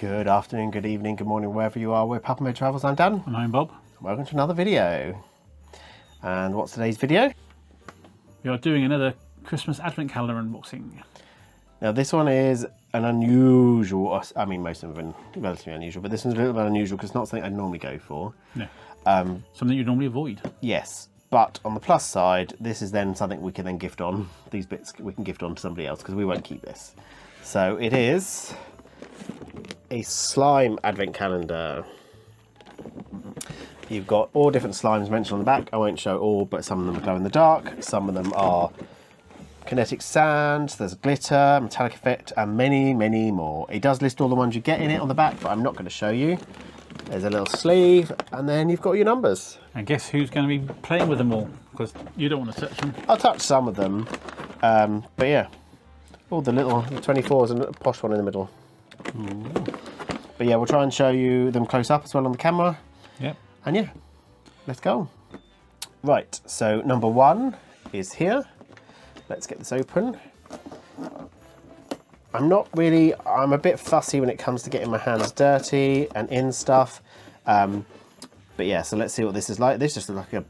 Good afternoon, good evening, good morning, wherever you are. We're Papa Mo Travels. I'm Dan. And I'm Bob. Welcome to another video. And what's today's video? We are doing another Christmas Advent Calendar unboxing. Now this one is an unusual, I mean most of them have been relatively unusual, but this one's a little bit unusual because it's not something I'd normally go for. No. Something you'd normally avoid. Yes, but on the plus side, this is then something we can then gift on. These bits we can gift on to somebody else because we won't keep this. So it is a slime advent calendar. You've got all different slimes mentioned on the back. I won't show all, but some of them glow in the dark. Some of them are kinetic sand, there's glitter, metallic effect, and many, many more. It does list all the ones you get in it on the back, but I'm not going to show you. There's a little sleeve, and then you've got your numbers. And guess who's going to be playing with them all? Because you don't want to touch them. I'll touch some of them, but yeah. Oh, the little 24s and a posh one in the middle. Ooh. But yeah, we'll try and show you them close up as well on the camera. Yep. And yeah, let's go. Right, so number one is here. Let's get this open. I'm a bit fussy when it comes to getting my hands dirty and in stuff. But yeah, so let's see what this is like. This just looks like a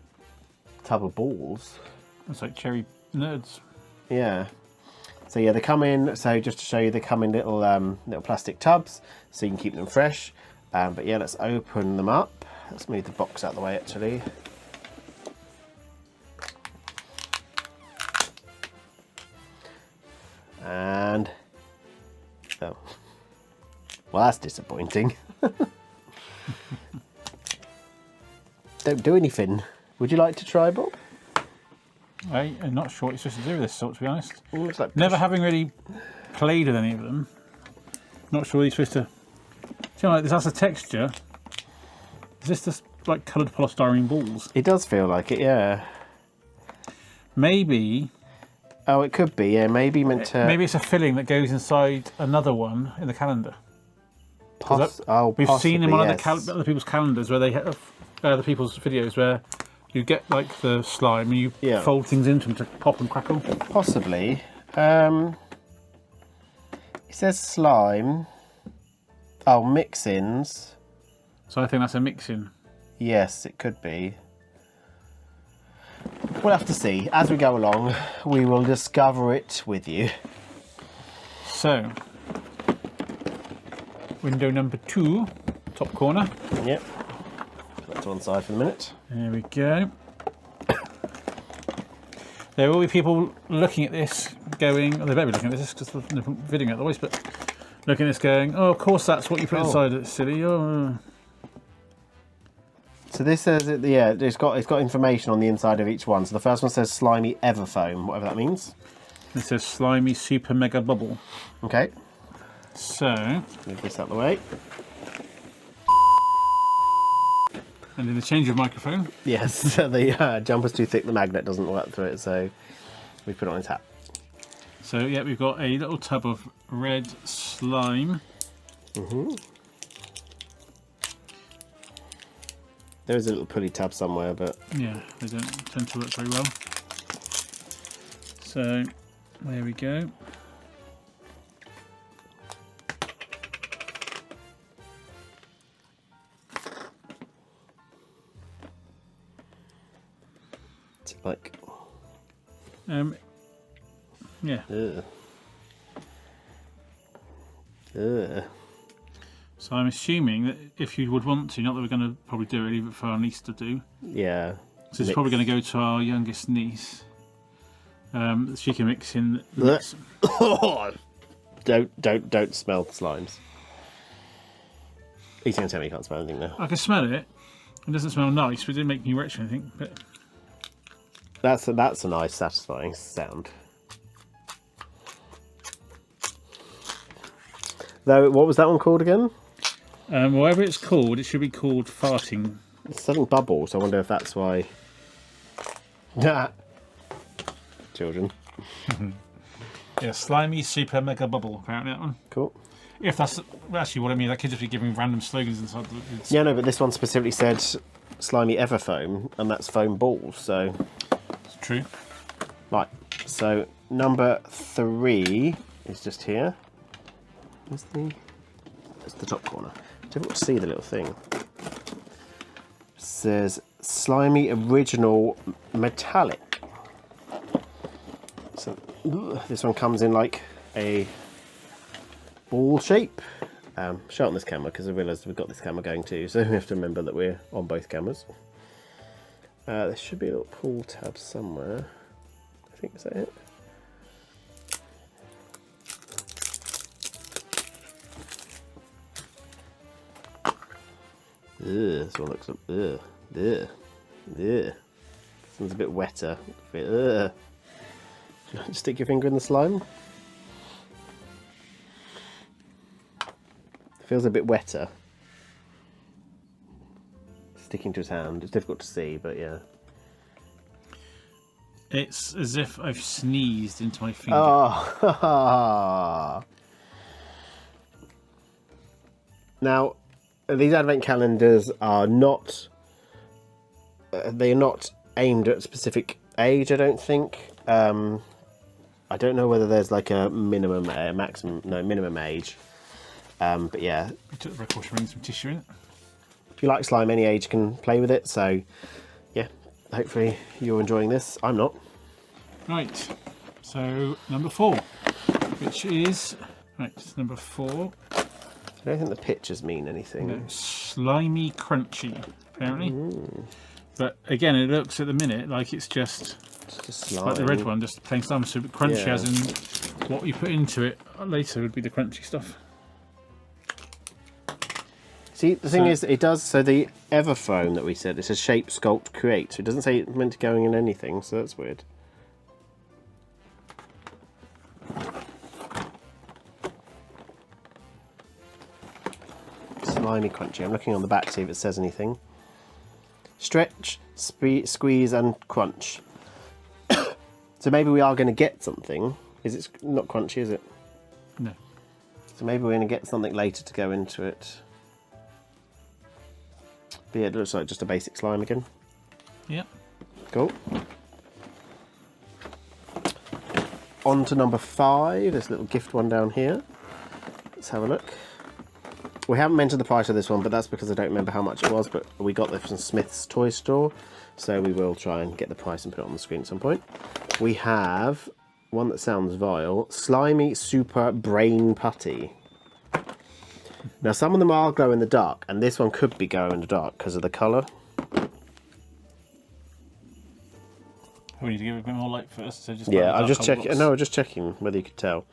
tub of balls. It's like cherry nerds. Yeah. So yeah, they come in, so just to show you, they come in little plastic tubs, so you can keep them fresh. But yeah, let's open them up. Let's move the box out of the way actually. And, oh, well that's disappointing. Don't do anything. Would you like to try, Bob? I'm not sure what you're supposed to do with this sort, to be honest. It looks like Never having really played with any of them. Not sure what you're supposed to... See, like this has a texture. Is this just like coloured polystyrene balls? It does feel like it, yeah. Maybe... Oh, it could be, yeah. Maybe meant to... Maybe it's a filling that goes inside another one in the calendar. We've seen them on other people's calendars where they have other people's videos where you get like the slime and you fold things into them to pop and crackle. Possibly. It says slime. Oh, mix-ins. So I think that's a mix-in. Yes, it could be. We'll have to see. As we go along, we will discover it with you. So, window number 2, top corner. Yep. Put that to one side for the minute. There we go. There will be people looking at this going, they better be looking at this because they're videoing it otherwise, but looking at this going, oh, of course that's what you put inside it, silly. Oh. So this says, yeah, it's got information on the inside of each one. So the first one says Slimy Everfoam, whatever that means. It says Slimy Super Mega Bubble. Okay. So, move this out of the way. And then the change of microphone. Yes, the jumper's too thick, the magnet doesn't work through it, so we put it on its hat. So yeah, we've got a little tub of red slime. There is a little pulley tab somewhere, but... yeah, they don't tend to work very well. So, there we go. What's it like? Yeah. Ugh. Ugh. So I'm assuming that if you would want to, not that we're going to probably do it, leave it for our niece to do. Yeah. So it's probably going to go to our youngest niece. She can mix in the mix. Don't smell the slimes. He's going to tell me you can't smell anything now. I can smell it. It doesn't smell nice, but it didn't make me retch or anything. But that's a nice, satisfying sound. Though, what was that one called again? Whatever it's called, it should be called farting. It's something bubbles. I wonder if that's why. Children. Yeah, Slimy Super Mega Bubble, apparently that one. Cool. If that's actually what I mean, that could just be giving random slogans inside the... Yeah, no, but this one specifically said Slimy Everfoam, and that's foam balls, so... It's true. Right, so number 3 is just here. Where's the... It's the top corner. Difficult to see the little thing. It says Slimy Original Metallic. So this one comes in like a ball shape. Show it on this camera because I realised we've got this camera going too, so we have to remember that we're on both cameras. There should be a little pull tab somewhere. I think, is that it? Ugh, this one looks up. Ugh, ugh, ugh. This one's a bit wetter. Ugh. Just stick your finger in the slime. It feels a bit wetter. Sticking to his hand. It's difficult to see, but yeah. It's as if I've sneezed into my finger. Oh. Now, these advent calendars are not. They are not aimed at a specific age, I don't think. I don't know whether there's like a minimum, minimum age. But yeah. I took the precaution, some tissue in it. If you like slime, any age can play with it. So, yeah, hopefully you're enjoying this. I'm not. Right. So number 4, which is number 4. I don't think the pictures mean anything. No, slimy crunchy, apparently. But again, it looks at the minute like it's just slime. like the red one, just plain slime. So crunchy, as in what you put into it later would be the crunchy stuff. See, the thing is, it does, so the Everfoam that we said, it says shape, sculpt, create. So it doesn't say it's meant to go in anything, so that's weird. Slimy crunchy. I'm looking on the back to see if it says anything. Stretch, squeeze and crunch. So maybe we are going to get something. Is it not crunchy, is it? No. So maybe we're going to get something later to go into it. But yeah, it looks like just a basic slime again. Yep. Cool. On to number 5, this little gift one down here. Let's have a look. We haven't mentioned the price of this one, but that's because I don't remember how much it was, but we got this from Smyth's toy store, so we will try and get the price and put it on the screen at some point. We have one that sounds vile, Slimy Super Brain Putty. Now some of them are glow in the dark, and this one could be glow in the dark because of the colour. We need to give it a bit more light first. So just I'm just checking. No, I'm just checking whether you could tell.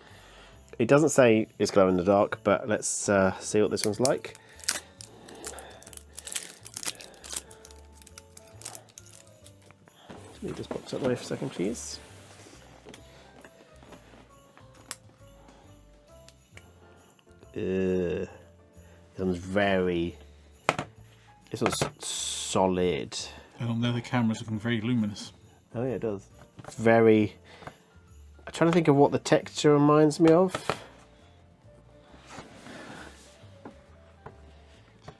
It doesn't say it's glow in the dark, but let's see what this one's like. Leave this box up there for a second, please. This one's very. This one's solid. And on there, the camera's looking very luminous. Oh yeah, it does. It's very. I'm trying to think of what the texture reminds me of.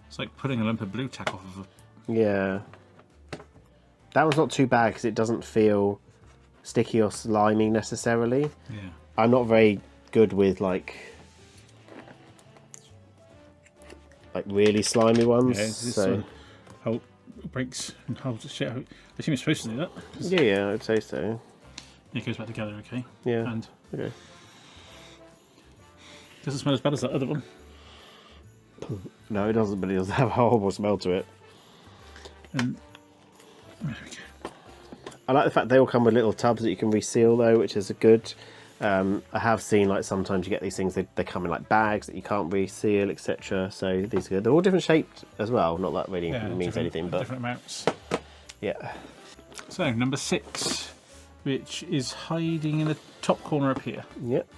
It's like putting a lump of blue tack off of a... Yeah. That one's not too bad because it doesn't feel sticky or slimy necessarily. Yeah. I'm not very good with like really slimy ones. Yeah, this so how it breaks and holds the shit out. I assume it's supposed to do that. yeah, I'd say so. It goes back together, okay? Yeah. And Okay. doesn't smell as bad as that other one. No, it doesn't, but it does have a horrible smell to it. And there we go. I like the fact they all come with little tubs that you can reseal though, which is a good. I have seen like sometimes you get these things, they come in like bags that you can't reseal, etc. So these are good. They're all different shaped as well. Not that really means anything, but different amounts. Yeah. So number 6, which is hiding in the top corner up here. Yep.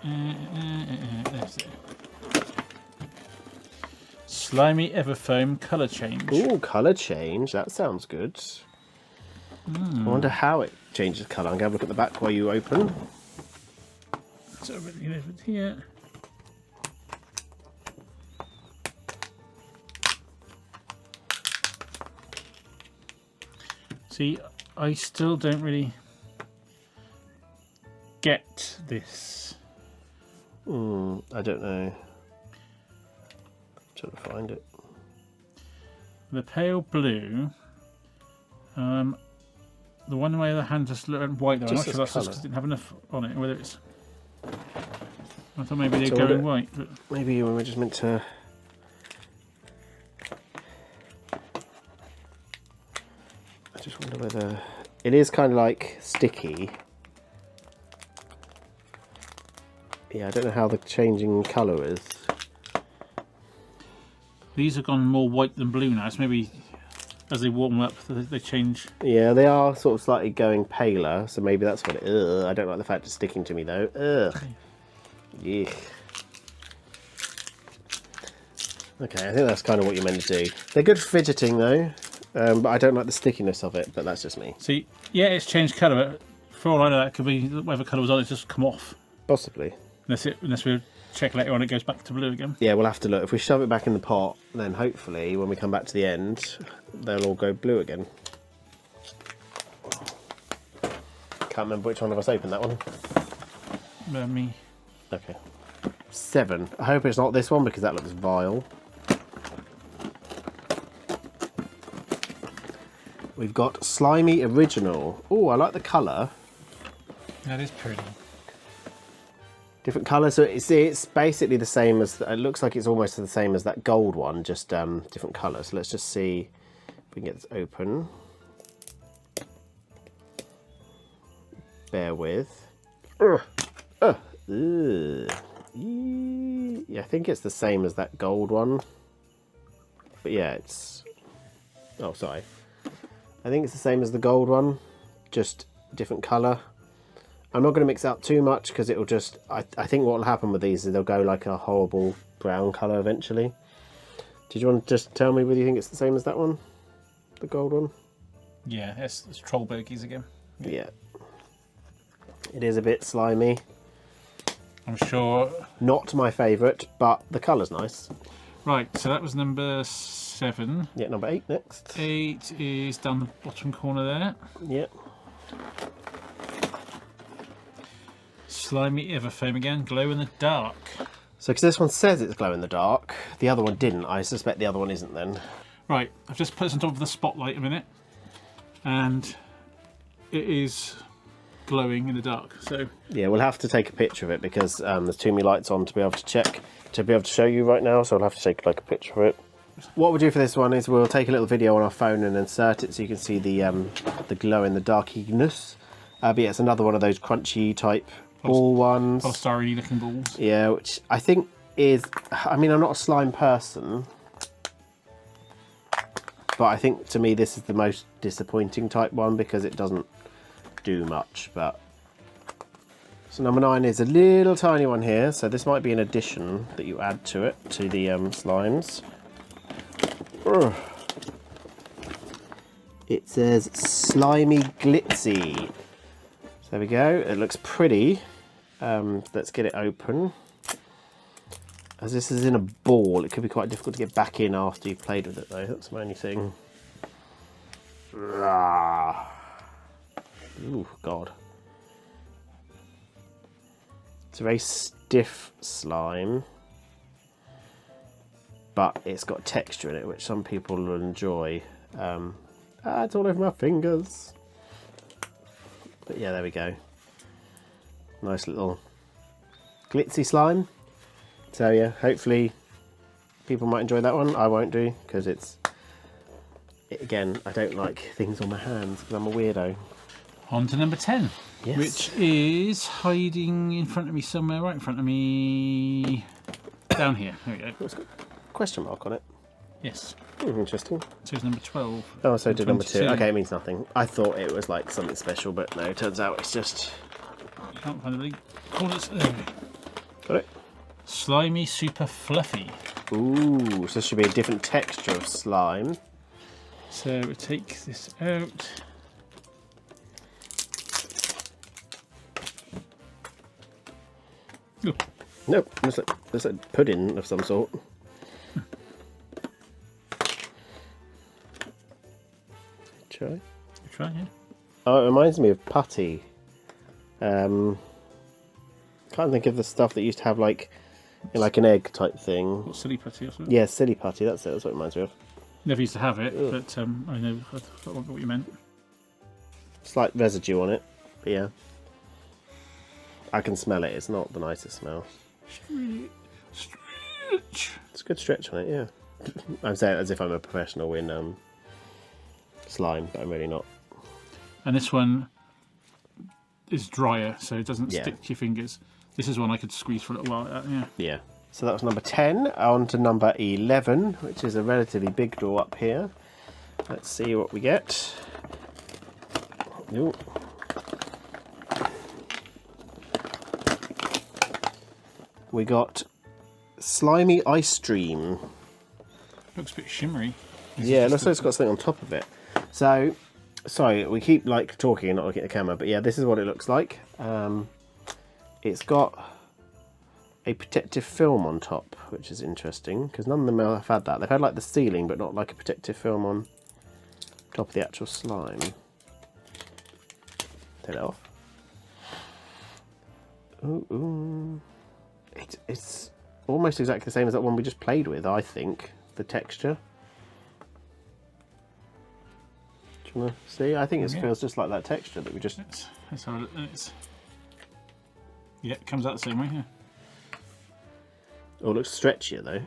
There's it. Slimy Everfoam colour change. Ooh, colour change. That sounds good. I wonder how it changes colour. I'm going to have a look at the back while you open. So over here. See, I still don't really get this. I don't know. Trying to find it. The pale blue. The one where the hand just looked white though. I'm not Just sure this that's just colour. because it didn't have enough on it. Whether it's. I thought maybe they'd So go would in it- white. But... Maybe we were just meant to. I just wonder whether it is kind of like sticky. Yeah, I don't know how the changing colour is. These have gone more white than blue now. So maybe as they warm up, they change. Yeah, they are sort of slightly going paler, so maybe that's what it. Ugh, I don't like the fact it's sticking to me though. Ugh. Yeah. Okay, I think that's kind of what you're meant to do. They're good for fidgeting though, but I don't like the stickiness of it. But that's just me. See, yeah, it's changed colour. But for all I know, that could be whatever colour was on it, it's just come off. Possibly. Unless we check later on, it goes back to blue again. Yeah, we'll have to look. If we shove it back in the pot, then hopefully when we come back to the end, they'll all go blue again. Can't remember which one of us opened that one. Me. Okay. 7. I hope it's not this one because that looks vile. We've got Slimy Original. Oh, I like the colour. That is pretty. Different colour, so it's basically the same as, it looks like it's almost the same as that gold one, just different colours. So let's just see if we can get this open. Bear with. Yeah, I think it's the same as that gold one. But yeah, it's... Oh, sorry. I think it's the same as the gold one, just different colour. I'm not going to mix it up too much because it will just... I think what will happen with these is they'll go like a horrible brown colour eventually. Did you want to just tell me whether you think it's the same as that one? The gold one? Yeah, it's troll bogies again. Yeah. It is a bit slimy. I'm sure. Not my favourite, but the colour's nice. Right, so that was number 7. Yeah, number 8 next. 8 is down the bottom corner there. Yeah. Slimy Everfame again, glow in the dark. So, because this one says it's glow in the dark, the other one didn't. I suspect the other one isn't then. Right, I've just put this on top of the spotlight a minute, and it is glowing in the dark. So yeah, we'll have to take a picture of it because there's too many lights on to be able to check, to be able to show you right now. So I'll have to take like a picture of it. What we'll do for this one is we'll take a little video on our phone and insert it so you can see the glow in the darkiness. But yeah, it's another one of those crunchy type ball ones. polystyrene looking balls. Yeah, which I think is, I mean, I'm not a slime person, but I think to me this is the most disappointing type one because it doesn't do much. But so number 9 is a little tiny one here, so this might be an addition that you add to it, to the slimes. Ugh. It says Slimy Glitzy. So there we go, it looks pretty. Let's get it open. As this is in a ball, it could be quite difficult to get back in after you've played with it though, that's my only thing. Ooh, God. It's a very stiff slime, but it's got texture in it, which some people will enjoy. It's all over my fingers. But yeah, there we go. Nice little glitzy slime. So yeah, hopefully people might enjoy that one. I won't do, because again, I don't like things on my hands because I'm a weirdo. On to number 10, Yes. which is hiding in front of me somewhere, right in front of me. Down here, there we go. It's got a question mark on it. Yes, Interesting. so it's number 12. Oh, so did number 2. 22. Okay, it means nothing. I thought it was like something special, but no, it turns out it's just... Can't find the corners. There we go. Got it? Slimy Super Fluffy. Ooh, so this should be a different texture of slime. So we take this out. Ooh. Nope, looks like pudding of some sort. Try. Try, yeah. Oh, it reminds me of putty. Can't think of the stuff that used to have like an egg type thing. What, silly putty or something? Yeah, silly putty. That's it. That's what it reminds me of. Never used to have it, but I know what you meant. Slight residue on it, but yeah. I can smell it. It's not the nicest smell. Stretch. It's a good stretch on it, yeah. I'm saying it as if I'm a professional in slime, but I'm really not. And this one is drier, so it doesn't Yeah. stick to your fingers. This is one I could squeeze for a little while. Yeah. Yeah. So that was number 10. On to number 11, which is a relatively big draw up here. Let's see what we get. Ooh. We got Slimy Ice Stream. Looks a bit shimmery. Yeah, it looks like it's got something on top of it. So, sorry, we keep like talking and not looking at the camera, but yeah, this is what it looks like. It's got a protective film on top, which is interesting because none of them have had that. They've had like the ceiling, but not like a protective film on top of the actual slime. Take it off. Ooh. It's almost exactly the same as that one we just played with, I think. The texture. Do you want to see? I think it feels just like that texture that we just... Let's have a look. Yeah, it comes out the same way, yeah. Oh, it looks stretchier though.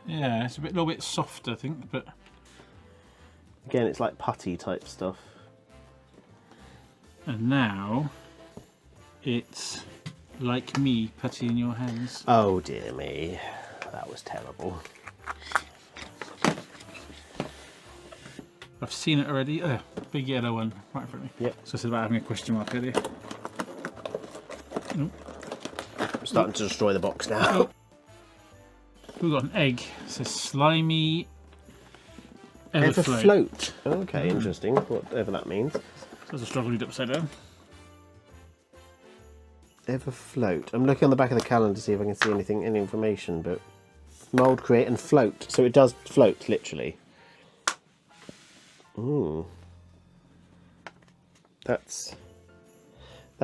Yeah, it's a little bit softer, I think, but... Again, it's like putty type stuff. And now, it's like me, putty in your hands. Oh dear me, that was terrible. I've seen it already. Big yellow one right in front of me. Yep. So it's about having a question mark earlier. I'm starting to destroy the box now. We've got an egg. It says Slimy Everfloat. Okay, interesting. Whatever that means. So there's a struggle read upside down. Everfloat. I'm looking on the back of the calendar to see if I can see any information, but mould, create, and float. So it does float, literally. Ooh. That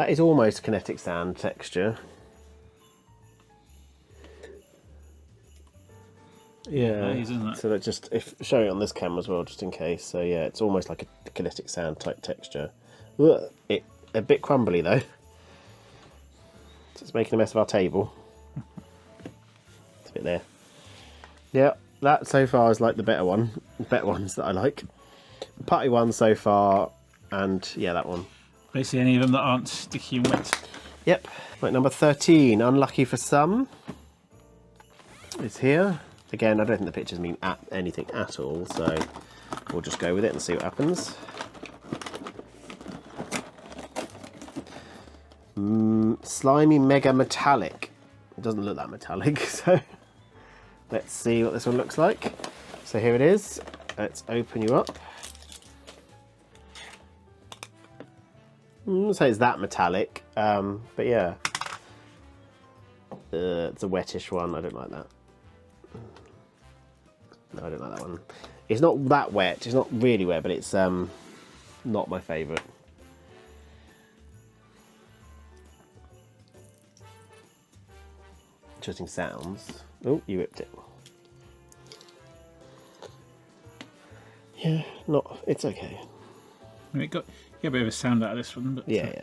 is almost kinetic sand texture. Yeah. It is, isn't it? So that just showing it on this camera as well, just in case. So yeah, it's almost like a kinetic sand type texture. Ugh, a bit crumbly though. So it's making a mess of our table. It's a bit there. Yeah, that so far is like the better ones that I like. The putty one so far, and yeah, that one. Basically any of them that aren't sticky and wet. Yep. Right, number 13, unlucky for some, is here. Again, I don't think the pictures mean anything at all, so we'll just go with it and see what happens. Slimy Mega Metallic. It doesn't look that metallic, so let's see what this one looks like. So here it is. Let's open you up. I wouldn't say it's that metallic, but yeah. It's a wettish one. I don't like that. No, I don't like that one. It's not that wet. It's not really wet, but it's not my favourite. Interesting sounds. Oh, you ripped it. Yeah, it's okay. I mean, get a bit of a sound out of this one. But, yeah.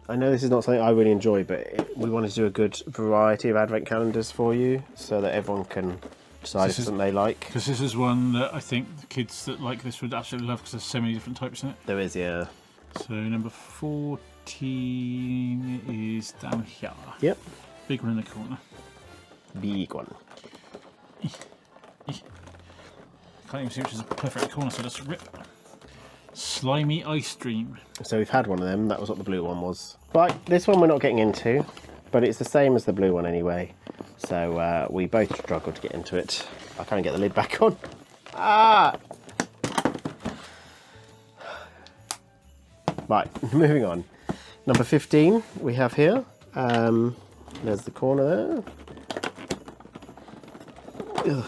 I know this is not something I really enjoy, but we wanted to do a good variety of advent calendars for you so that everyone can decide if something they like. Because this is one that I think the kids that like this would absolutely love because there's so many different types in it. There is, yeah. So number 14 is down here. Yep. Big one in the corner. Big one. Can't even see which is the perfect corner, so let's rip. Slimy Ice Dream. So we've had one of them. That was what the blue one was. Right, this one we're not getting into, but it's the same as the blue one anyway. So we both struggled to get into it. I can't get the lid back on. Ah! Right, moving on. Number 15 we have here. There's the corner there. Ugh.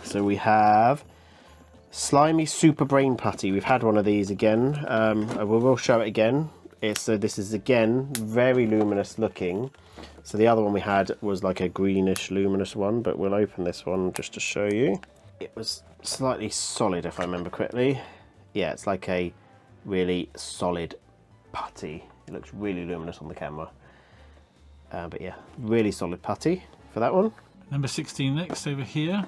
So we have Slimy Super Brain Putty. We've had one of these again. We will show it again. This is again very luminous looking. So the other one we had was like a greenish luminous one, but we'll open this one just to show you. It was slightly solid if I remember correctly. Yeah, it's like a really solid putty. It looks really luminous on the camera. But yeah, really solid putty for that one. Number 16 next over here.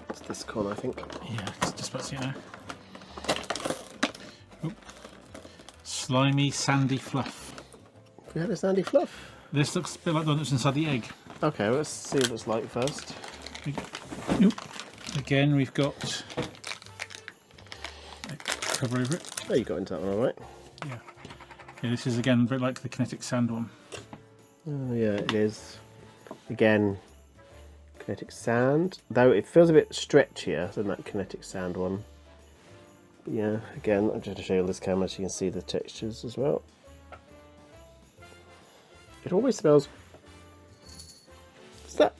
It's this corner, I think. Yeah, it's just about to see it now. Oop. Slimy Sandy Fluff. Have we had a sandy fluff? This looks a bit like the one that's inside the egg. Okay, let's see what it's like first. Oop. Again, we've got cover over it. Oh, you got into that one all right. Yeah. Yeah, this is again a bit like the kinetic sand one. Oh yeah, it is. Again, kinetic sand. Though it feels a bit stretchier than that kinetic sand one. But yeah, again, I'm just to show you on this camera so you can see the textures as well. It always smells... What's that?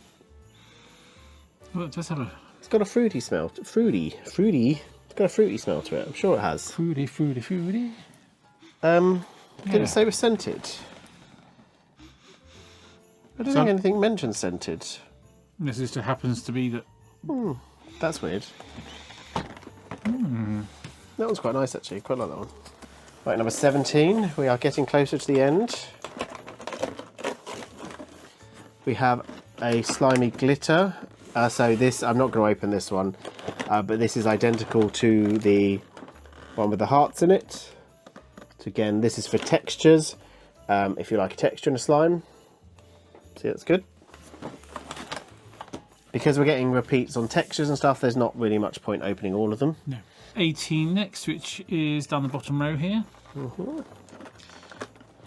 Well, it does have a... It's got a fruity smell. Fruity. It's got a fruity smell to it. I'm sure it has. Fruity. Did it say it was scented? I don't think anything mentions scented. This just happens to be that. That's weird. That one's quite nice actually. Quite like that one. Right, number 17. We are getting closer to the end. We have a slimy glitter. So this, I'm not going to open this one, but this is identical to the one with the hearts in it. So again, this is for textures. If you like a texture in a slime. See, that's good. Because we're getting repeats on textures and stuff, there's not really much point opening all of them. No. 18 next, which is down the bottom row here.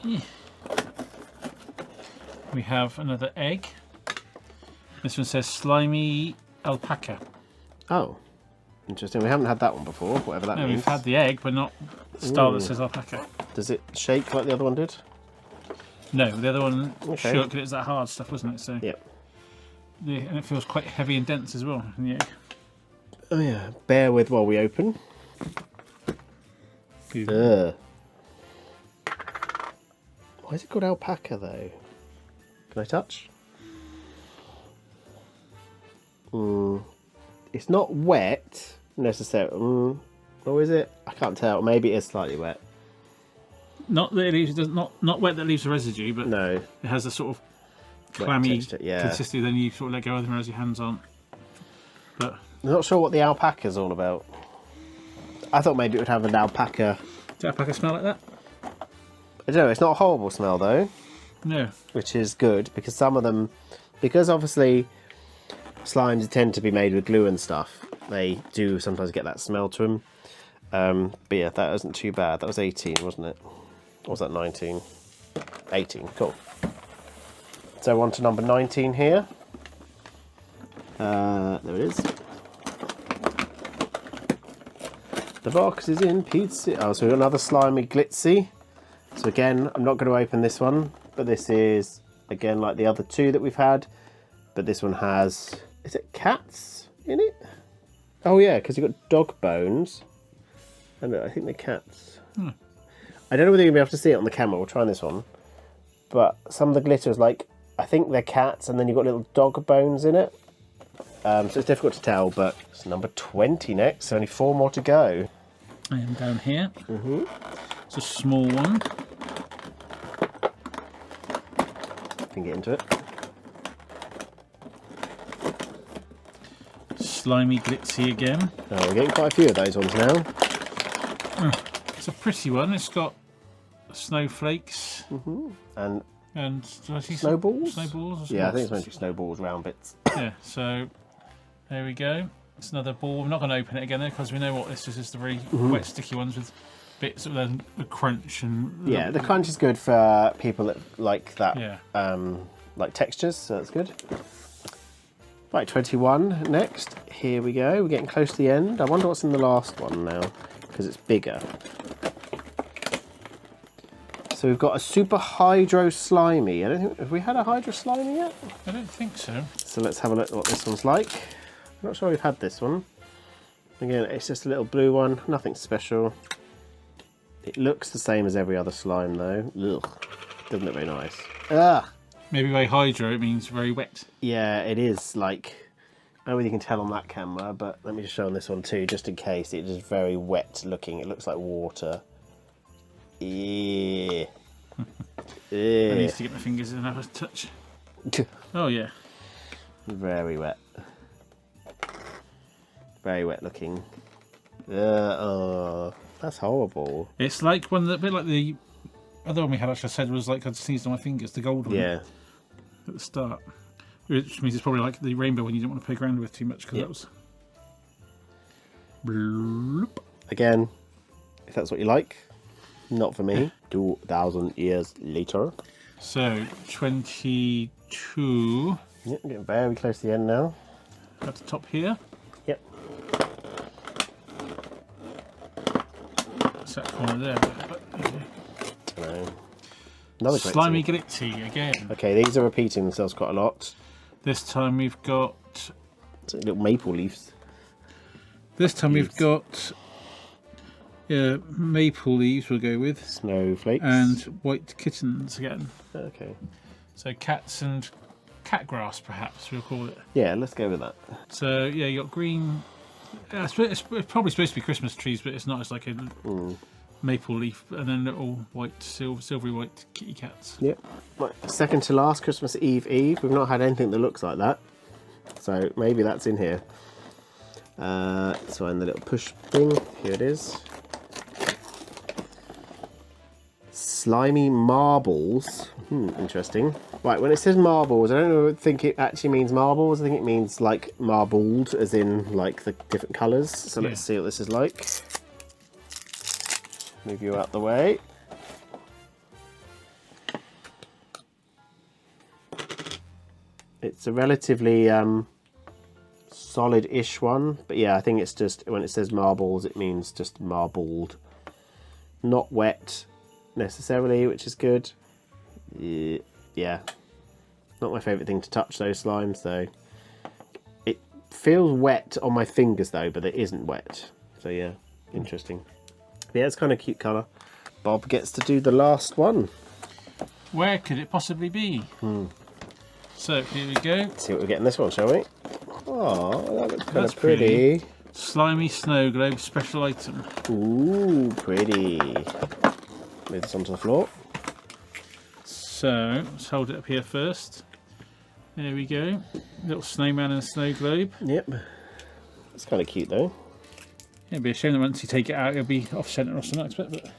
Yeah. We have another egg. This one says Slimy Alpaca. Oh, interesting. We haven't had that one before, whatever that means. We've had the egg, but not the style that says alpaca. Does it shake like the other one did? No, the other one Okay. shook, and it's that hard stuff, wasn't it? So Yep. and it feels quite heavy and dense as well in the egg. Oh yeah, bear with while we open. Ugh. Why is it called alpaca though? Can I touch? It's not wet necessarily. Or is it? I can't tell. Maybe it is slightly wet. Not that it leaves, not wet that leaves a residue, but No. it has a sort of clammy texture, yeah. consistency. Then you sort of let go of them as your hands aren't. But I'm not sure what the alpaca's all about. I thought maybe it would have an alpaca. does alpaca smell like that? I don't know. It's not a horrible smell though, No. which is good because some of them, because obviously slimes tend to be made with glue and stuff, they do sometimes get that smell to them. But yeah, that wasn't too bad. That was 18, wasn't it? Or was that 19? 18, cool. So on to number 19 here. There it is. The box is in pizza. Oh, so we've got another slimy glitzy. So again, I'm not going to open this one, but this is again like the other two that we've had. But this one has, is it cats in it? Oh yeah, because you've got dog bones. And I think they're cats. I don't know whether you're going to be able to see it on the camera. We'll try this one. But some of the glitter is like, I think they're cats, and then you've got little dog bones in it. So it's difficult to tell, but it's number 20 next. Only 4 more to go. And down here, it's a small one. Can get into it. Slimy glitzy again. Oh, we're getting quite a few of those ones now. It's a pretty one. It's got snowflakes And and do I see snowballs? Snowballs. Or Yeah, I think it's meant to be snowballs, round bits. Yeah. So there we go. It's another ball. We're not going to open it again because we know what this is. It's the really wet, sticky ones with bits of the crunch and Yeah, the crunch is good for people that like that, Yeah. like textures, so that's good. Right, 21 next. Here we go. We're getting close to the end. I wonder what's in the last one now, because it's bigger. So we've got a super hydro slimy. I don't think, have we had a hydro slimy yet? I don't think so. So let's have a look at what this one's like. I'm not sure we've had this one. Again, it's just a little blue one, nothing special. It looks the same as every other slime though. Ugh, doesn't look very nice. Ah! Maybe by hydro it means very wet. Yeah, it is like, I don't know whether you can tell on that camera, but let me just show on this one too, just in case. It is very wet looking. It looks like water. Yeah. I need to get my fingers in and have a touch. Oh yeah. Very wet. Very wet looking. Oh, that's horrible. It's like one that, a bit like the other one we had, actually, I said was like I'd sneezed on my fingers, the gold one. Yeah. At the start. Which means it's probably like the rainbow one you didn't want to play around with too much because that was. Bloop. Again, if that's what you like, not for me. 2,000 years later. So, 22. Yep, getting very close to the end now. At the top here. Yep. That's that corner there. Dunno. Another great Slimy team. Glitzy again. Okay, these are repeating themselves quite a lot. This time we've got. So little maple leaves. This time we've got. Maple leaves we'll go with. Snowflakes. And white kittens again. Okay. So cats and cat grass, perhaps we'll call it. Yeah, let's go with that. So yeah, you got green. It's probably supposed to be Christmas trees, but it's not. It's like a maple leaf, and then little white, silvery white kitty cats. Yep. Right, second to last, Christmas Eve. We've not had anything that looks like that, so maybe that's in here. So in the little push thing, here it is. Slimy marbles. Interesting. Right, when it says marbles, I don't think it actually means marbles. I think it means like marbled, as in like the different colours. So let's see what this is like. Move you out the way. It's a relatively solid-ish one, but yeah, I think it's just, when it says marbles, it means just marbled. Not wet necessarily, which is good. Yeah, not my favourite thing to touch, those slimes though. It feels wet on my fingers though, but it isn't wet. So yeah, interesting. Yeah, it's kind of cute colour. Bob gets to do the last one. Where could it possibly be? So here we go. Let's see what we get in this one, shall we? Oh, that looks kind of pretty. Slimy snow globe special item. Ooh, pretty. Move this onto the floor. So let's hold it up here first. There we go. Little snowman and a snow globe. Yep. It's kind of cute though. Yeah, it'd be a shame that once you take it out, it'll be off centre or something, I expect. But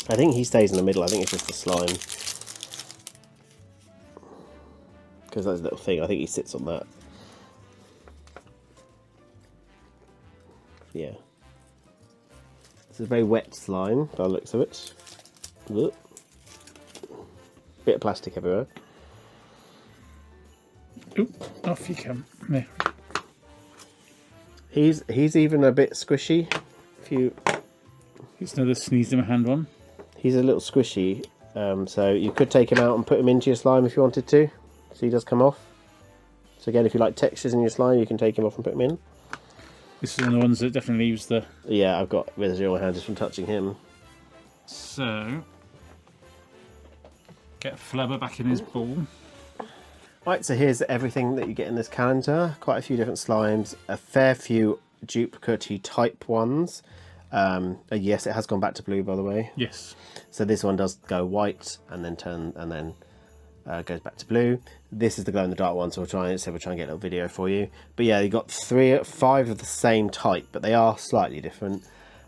I think he stays in the middle. I think it's just the slime. Because that's a little thing. I think he sits on that. Yeah. It's a very wet slime, by the looks of it. Look. Bit of plastic everywhere. oop, off you come. There. He's even a bit squishy. If you, It's another sneeze in my hand one. he's a little squishy. So you could take him out and put him into your slime if you wanted to. So he does come off. So again, if you like textures in your slime, you can take him off and put him in. This is one of the ones that definitely leaves the. Yeah, I've got residue on my hand just from touching him. So get Flubber back in his ball. Right, so here's everything that you get in this calendar. Quite a few different slimes, a fair few duplicate type ones. Yes, it has gone back to blue, by the way. Yes. So this one does go white and then goes back to blue. This is the glow in the dark one, so we'll try and get a little video for you. But yeah, you got 5 of the same type, but they are slightly different.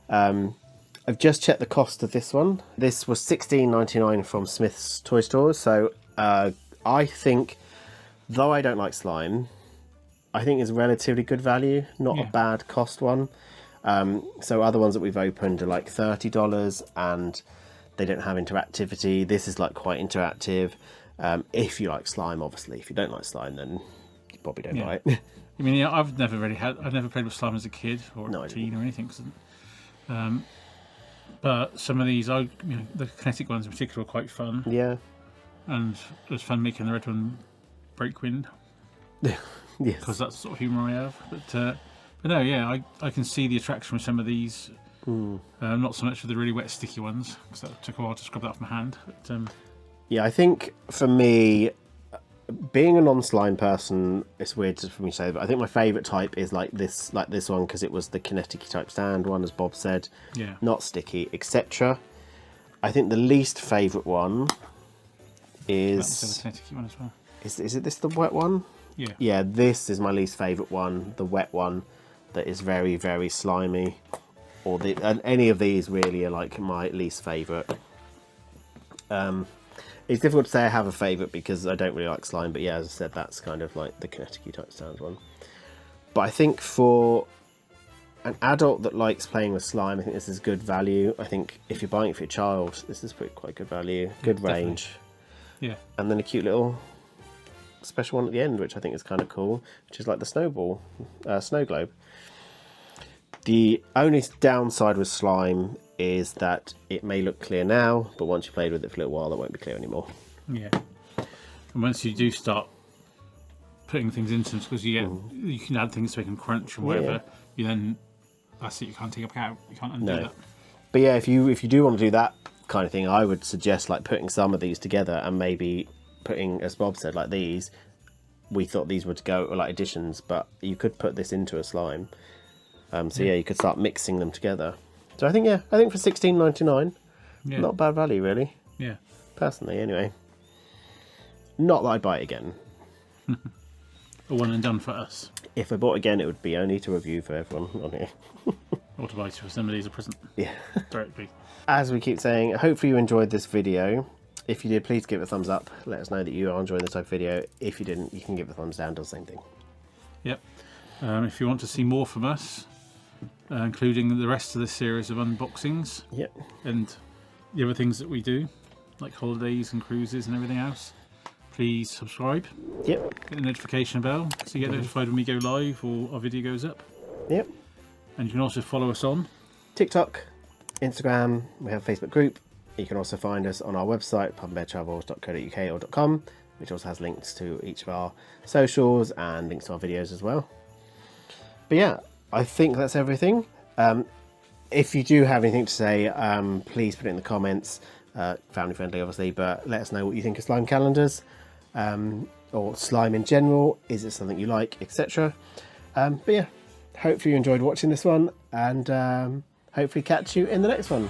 I've just checked the cost of this one. This was $16.99 from Smyth's toy stores. So I think, though I don't like slime, I think it's relatively good value, not a bad cost one. So other ones that we've opened are like $30 and they don't have interactivity. This is like quite interactive. If you like slime, obviously. If you don't like slime, then you probably don't buy it. I mean, yeah, I've never played with slime as a kid or No, a teen or anything. But some of these, the kinetic ones in particular, are quite fun. Yeah. And it was fun making the red one break wind. Yes. because that's the sort of humour I have. But no, yeah, I can see the attraction with some of these. Not so much with the really wet, sticky ones, because that took a while to scrub that off my hand. But, Yeah, I think for me, being a non-slime person, it's weird for me to say, but I think my favourite type is like this one, because it was the kinetic type stand one, as Bob said. Yeah. Not sticky, etc. I think the least favourite one is... That was the kinetic one as well. Is it this the wet one? Yeah. Yeah, this is my least favourite one, the wet one, that is very, very slimy. And any of these really are like my least favourite. It's difficult to say I have a favourite because I don't really like slime, but yeah, as I said, that's kind of like the kinetic type stand one. But I think for an adult that likes playing with slime, I think this is good value. I think if you're buying it for your child, this is quite good value, good range. Yeah. And then a cute little special one at the end, which I think is kind of cool, which is like the snowball, snow globe. The only downside with slime is that it may look clear now, but once you played with it for a little while, it won't be clear anymore. Yeah. And once you do start putting things into them, because you can add things to make them crunch or whatever, you then, that's it, you can't take it out, you can't undo that. But yeah, if you do want to do that kind of thing, I would suggest like putting some of these together and maybe putting, as Bob said, like these. We thought these were to go like additions, but you could put this into a slime. So yeah, you could start mixing them together. So I think for $16.99, not bad value really. Yeah. Personally, anyway. Not that I'd buy it again. A one and done for us. If I bought again, it would be only to review for everyone on here. Or to buy for somebody as a present. Yeah. Directly. As we keep saying, hopefully you enjoyed this video. If you did, please give it a thumbs up. Let us know that you are enjoying this type of video. If you didn't, you can give it a thumbs down, do the same thing. Yep. If you want to see more from us, including the rest of this series of unboxings, Yep. and the other things that we do, like holidays and cruises and everything else, please subscribe. Yep. Hit the notification bell so you get notified when we go live or our video goes up. Yep. And you can also follow us on TikTok, Instagram, we have a Facebook group. You can also find us on our website, pubandbeartravels.co.uk or .com, which also has links to each of our socials and links to our videos as well. But yeah, I think that's everything. If you do have anything to say, please put it in the comments. Family friendly, obviously, but let us know what you think of slime calendars or slime in general. Is it something you like, etc. But yeah, hopefully you enjoyed watching this one, and hopefully catch you in the next one.